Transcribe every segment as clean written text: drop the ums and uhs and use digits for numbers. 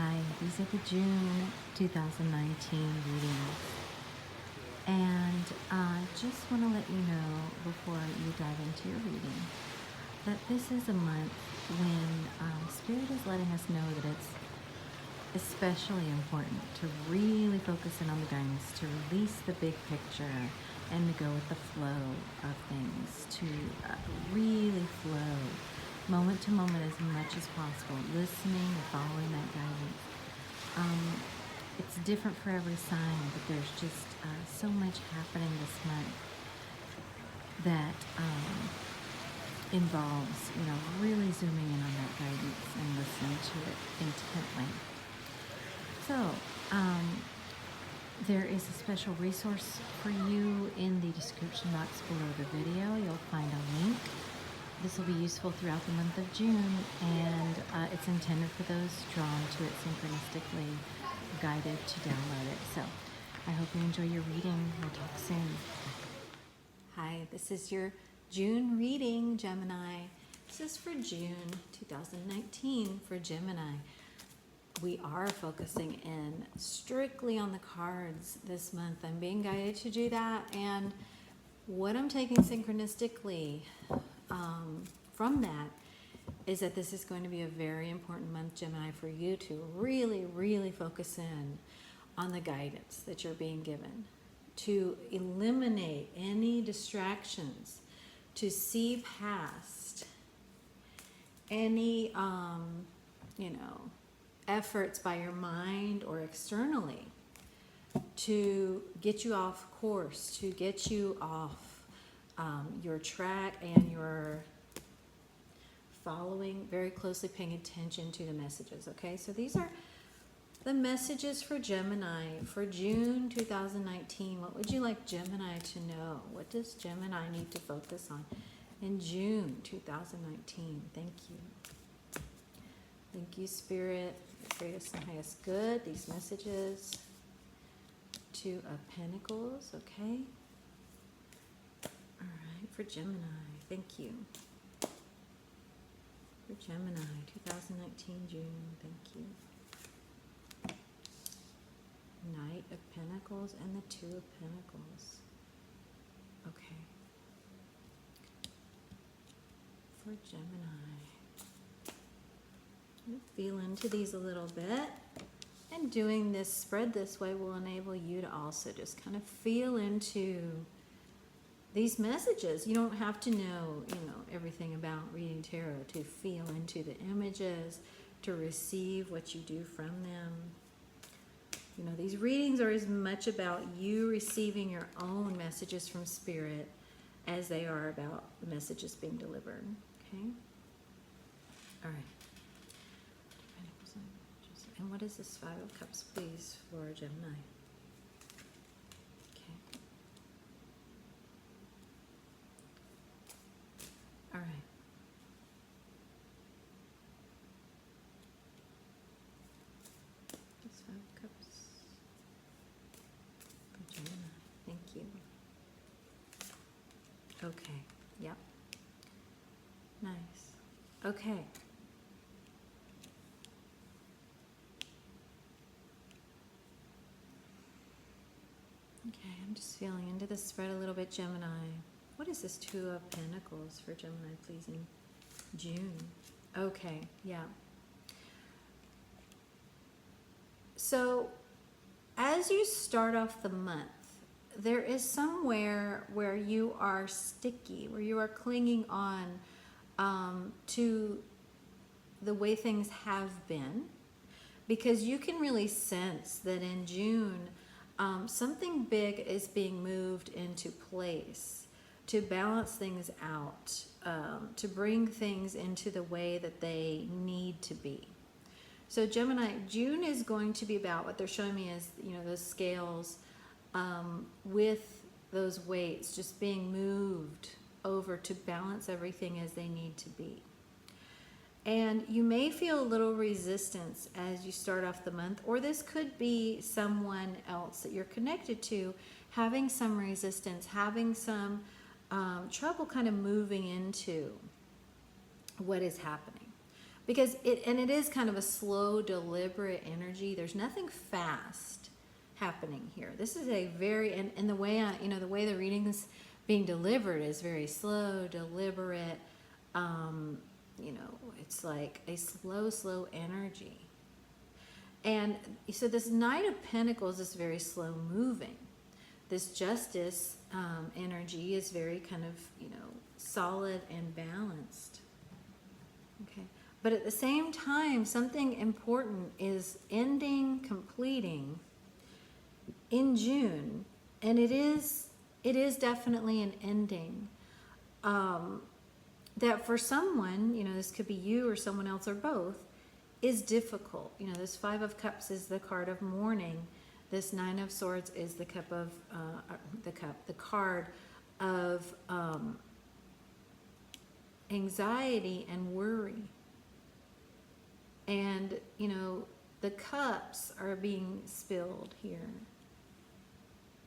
Hi, these are the June 2019 readings. And I just want to let you know before you dive into your reading that this is a month when Spirit is letting us know that it's especially important to really focus in on the guidance, to release the big picture and to go with the flow of things, to really flow moment to moment as much as possible, listening and following that guidance. It's different for every sign, but there's just so much happening this month that involves, really zooming in on that guidance and listening to it intently. So, there is a special resource for you in the description box below the video. You'll find a link. This will be useful throughout the month of June, and it's intended for those drawn to it synchronistically, guided to download it. So I hope you enjoy your reading. We'll talk soon. Hi, this is your June reading, Gemini. This is for June 2019 for Gemini. We are focusing in strictly on the cards this month. I'm being guided to do that, and what I'm taking synchronistically from that is that this is going to be a very important month, Gemini, for you to really, really focus in on the guidance that you're being given, to eliminate any distractions, to see past any, efforts by your mind or externally to get you off course, to get you off your track, and you're following very closely, paying attention to the messages. Okay, so these are the messages for Gemini for June 2019. What would you like Gemini to know? What does Gemini need to focus on in June 2019? Thank you. Thank you, Spirit, greatest and highest good. These messages. Two of Pentacles, okay? All right, for Gemini, thank you. For Gemini, 2019 June, thank you. Knight of Pentacles and the Two of Pentacles. Okay. For Gemini. I'm going to feel into these a little bit. And doing this spread this way will enable you to also just kind of feel into these messages. You don't have to know, everything about reading tarot to feel into the images, to receive what you do from them. These readings are as much about you receiving your own messages from Spirit as they are about the messages being delivered. Okay? All right. And what is this Five of Cups, please, for Gemini? Okay. All right. This Five of Cups for Gemini. Thank you. Okay. Yep. Nice. Okay. Okay, I'm just feeling into the spread a little bit, Gemini. What is this Two of Pentacles for Gemini, please, in June? Okay, yeah. So, as you start off the month, there is somewhere where you are sticky, where you are clinging on to the way things have been, because you can really sense that in June, something big is being moved into place to balance things out, to bring things into the way that they need to be. So Gemini, June is going to be about what they're showing me is, those scales with those weights just being moved over to balance everything as they need to be. And you may feel a little resistance as you start off the month, or this could be someone else that you're connected to having some resistance, having some trouble kind of moving into what is happening. because it is kind of a slow, deliberate energy. There's nothing fast happening here. This is a very, and the way the way the reading is being delivered is very slow, deliberate. It's like a slow energy. And so this Knight of Pentacles is very slow moving. This Justice energy is very kind of, solid and balanced. Okay. But at the same time, something important is ending, completing in June. And it is definitely an ending. That for someone, this could be you or someone else or both, is difficult. This Five of Cups is the card of mourning. This Nine of Swords is the the card of anxiety and worry. And, the cups are being spilled here.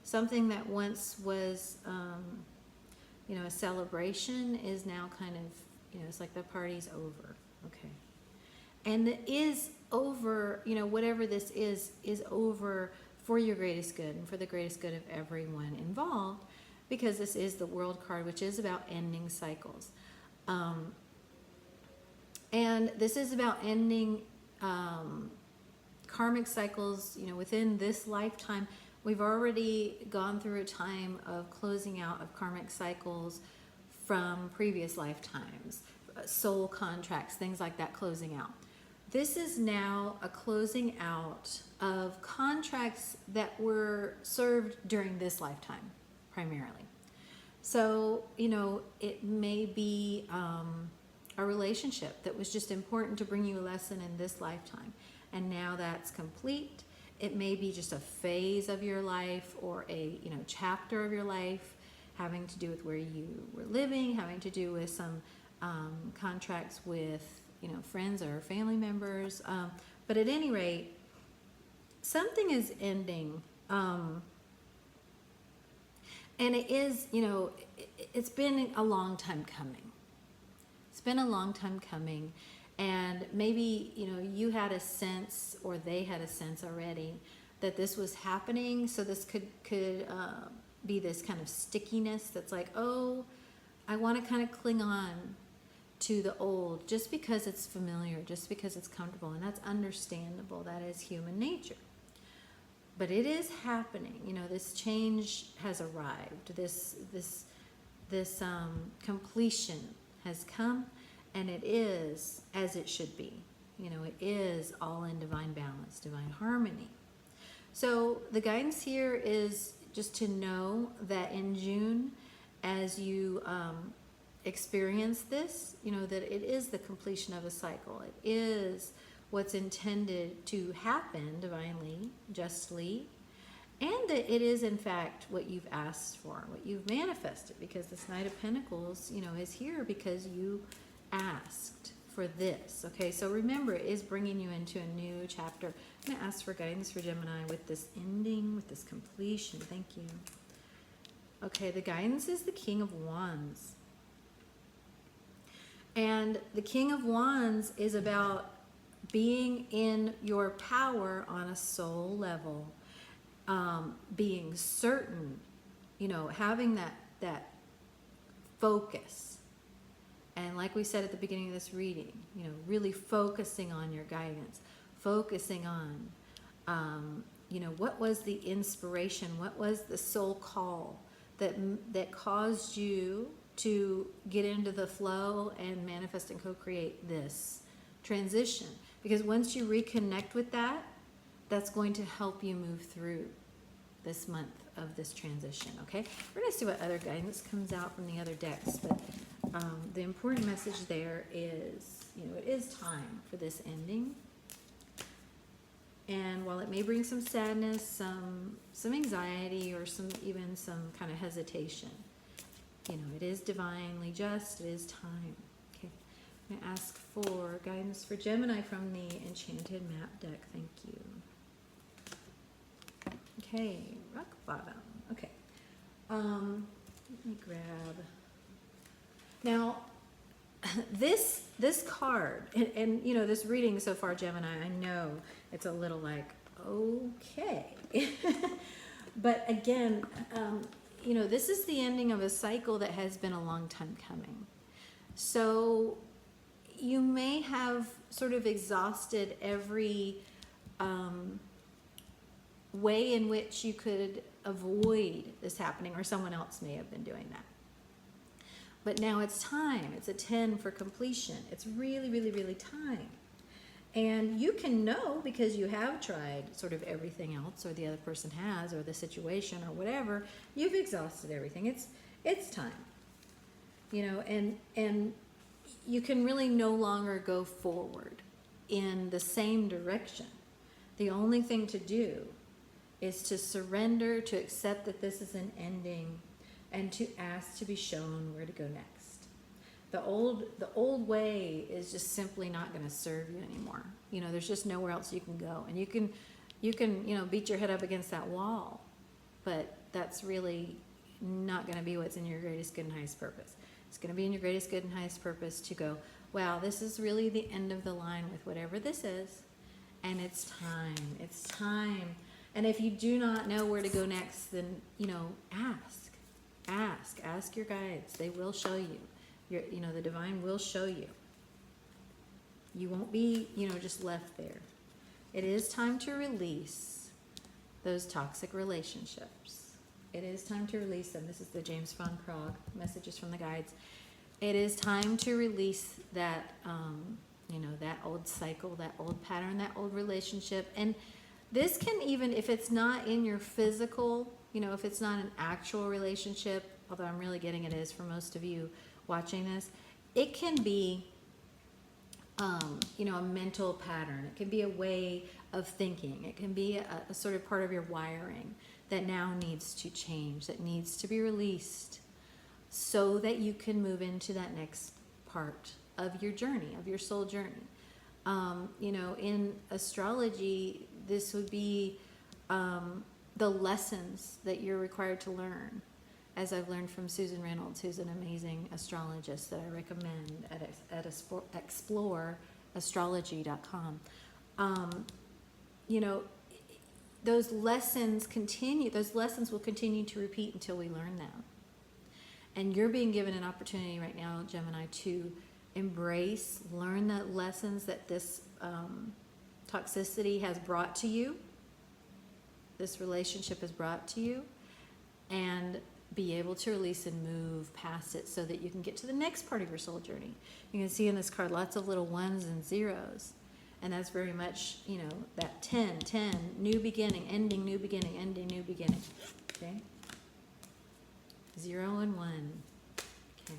Something that once was, a celebration is now kind of, it's like the party's over. Okay. And it is over, whatever this is over for your greatest good and for the greatest good of everyone involved, because this is the World card, which is about ending cycles. And this is about ending karmic cycles, within this lifetime. We've already gone through a time of closing out of karmic cycles from previous lifetimes, soul contracts, things like that, closing out. This is now a closing out of contracts that were served during this lifetime, primarily. So, it may be a relationship that was just important to bring you a lesson in this lifetime, and now that's complete. It may be just a phase of your life or a chapter of your life having to do with where you were living, having to do with some contracts with friends or family members. But at any rate, something is ending. And it is, it's been a long time coming. It's been a long time coming. And maybe, you had a sense, or they had a sense already, that this was happening. So this could be this kind of stickiness that's like, oh, I want to kind of cling on to the old just because it's familiar, just because it's comfortable. And that's understandable. That is human nature. But it is happening. This change has arrived. This completion has come. And it is as it should be. It is all in divine balance, divine harmony. So the guidance here is just to know that in June, as you experience this, that it is the completion of a cycle. It is what's intended to happen divinely, justly, and that it is in fact what you've asked for, what you've manifested, because this Knight of Pentacles, is here because you asked for this. Okay, so remember, it is bringing you into a new chapter. I'm going to ask for guidance for Gemini with this ending, with this completion. Thank you. Okay, the guidance is the King of Wands. And the King of Wands is about being in your power on a soul level, being certain, having that focus. And like we said at the beginning of this reading, really focusing on your guidance, focusing on, what was the inspiration, what was the soul call that caused you to get into the flow and manifest and co-create this transition. Because once you reconnect with that, that's going to help you move through this month of this transition, okay? We're going to see what other guidance comes out from the other decks, but the important message there is, it is time for this ending. And while it may bring some sadness, some anxiety, or even some kind of hesitation, it is divinely just, it is time. Okay, I'm going to ask for guidance for Gemini from the Enchanted Map deck. Thank you. Okay, rock bottom. Okay, let me grab. Now, this card, and you know, this reading so far, Gemini, I know it's a little like, okay. But again, you know, this is the ending of a cycle that has been a long time coming. So you may have sort of exhausted every way in which you could avoid this happening, or someone else may have been doing that. But now it's time. It's a 10 for completion. It's really, really, really time. And you can know, because you have tried sort of everything else, or the other person has, or the situation, or whatever. You've exhausted everything. It's time. You know, and you can really no longer go forward in the same direction. The only thing to do is to surrender, to accept that this is an ending, and to ask to be shown where to go next. The old way is just simply not going to serve you anymore. You know, there's just nowhere else you can go, and you can you know, beat your head up against that wall, but that's really not going to be what's in your greatest good and highest purpose. It's going to be in your greatest good and highest purpose to go, wow, this is really the end of the line with whatever this is, and it's time. It's time. And if you do not know where to go next, then, you know, ask your guides. They will show you. You know, the divine will show you. You won't be, you know, just left there. It is time to release those toxic relationships. It is time to release them. This is the James von Prague messages from the guides. It is time to release that, you know, that old cycle, that old pattern, that old relationship. And this can, even if it's not in your physical, you know, if it's not an actual relationship, although I'm really getting it is for most of you watching this, it can be, you know, a mental pattern. It can be a way of thinking. It can be a sort of part of your wiring that now needs to change, that needs to be released, so that you can move into that next part of your journey, of your soul journey. You know, in astrology, this would be the lessons that you're required to learn, as I've learned from Susan Reynolds, who's an amazing astrologist that I recommend at exploreastrology.com. You know, those lessons will continue to repeat until we learn them. And you're being given an opportunity right now, Gemini, to embrace, learn the lessons that this toxicity has brought to you, this relationship has brought to you, and be able to release and move past it so that you can get to the next part of your soul journey. You can see in this card lots of little ones and zeros, and that's very much, you know, that 10, new beginning, ending, new beginning, ending, new beginning. Okay? 0 and 1. Okay.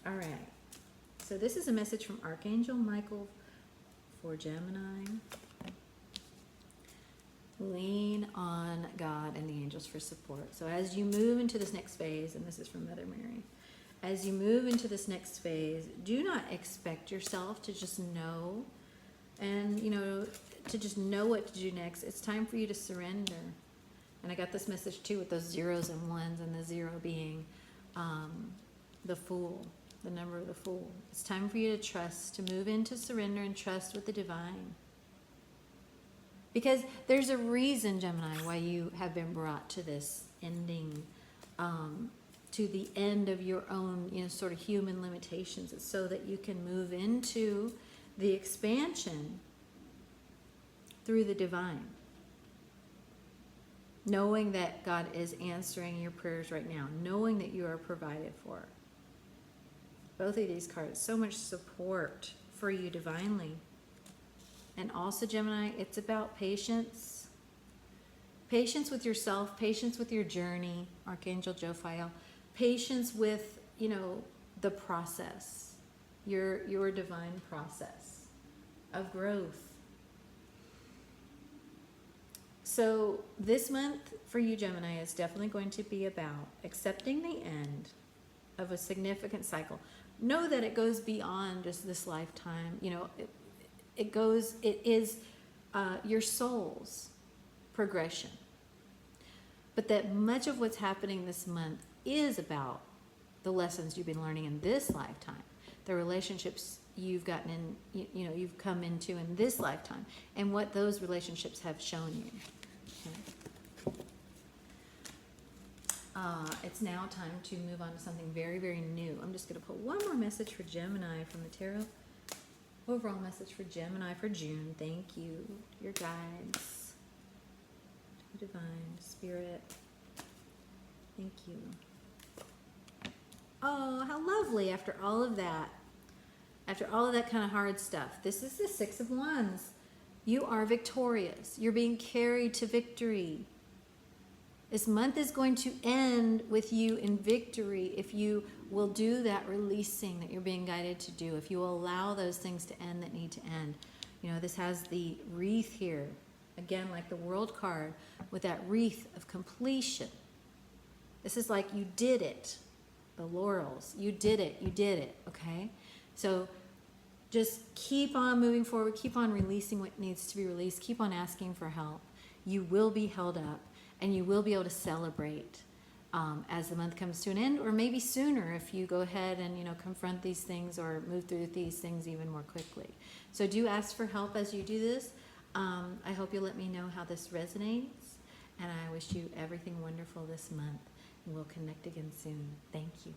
All right. So this is a message from Archangel Michael for Gemini. Lean on God and the angels for support. So as you move into this next phase, and this is from Mother Mary, as you move into this next phase, do not expect yourself to just know, and, you know, to just know what to do next. It's time for you to surrender. And I got this message too with those zeros and ones, and the 0 being the Fool, the number of the Fool. It's time for you to trust, to move into surrender and trust with the divine. Because there's a reason, Gemini, why you have been brought to this ending, to the end of your own, you know, sort of human limitations. It's so that you can move into the expansion through the divine. Knowing that God is answering your prayers right now. Knowing that you are provided for. Both of these cards, so much support for you divinely. And also, Gemini, it's about patience. Patience with yourself, patience with your journey, Archangel Jophiel. Patience with, you know, the process, your divine process of growth. So this month for you, Gemini, is definitely going to be about accepting the end of a significant cycle. Know that it goes beyond just this lifetime. You know, it is your soul's progression. But that much of what's happening this month is about the lessons you've been learning in this lifetime, the relationships you've gotten in, you've come into in this lifetime, and what those relationships have shown you. Okay. It's now time to move on to something very, very new. I'm just going to put one more message for Gemini from the tarot. Overall message for Gemini for June. Thank you, your guides, divine spirit. Thank you. Oh, how lovely after all of that. After all of that kind of hard stuff. This is the Six of Wands. You are victorious. You're being carried to victory. This month is going to end with you in victory if you will do that releasing that you're being guided to do. If you will allow those things to end that need to end. This has the wreath here. Again, like the World card with that wreath of completion. This is like you did it. The laurels. You did it, okay? So just keep on moving forward. Keep on releasing what needs to be released. Keep on asking for help. You will be held up, and you will be able to celebrate as the month comes to an end, or maybe sooner if you go ahead and confront these things or move through these things even more quickly. So do ask for help as you do this. I hope you'll let me know how this resonates, and I wish you everything wonderful this month. And we'll connect again soon. Thank you.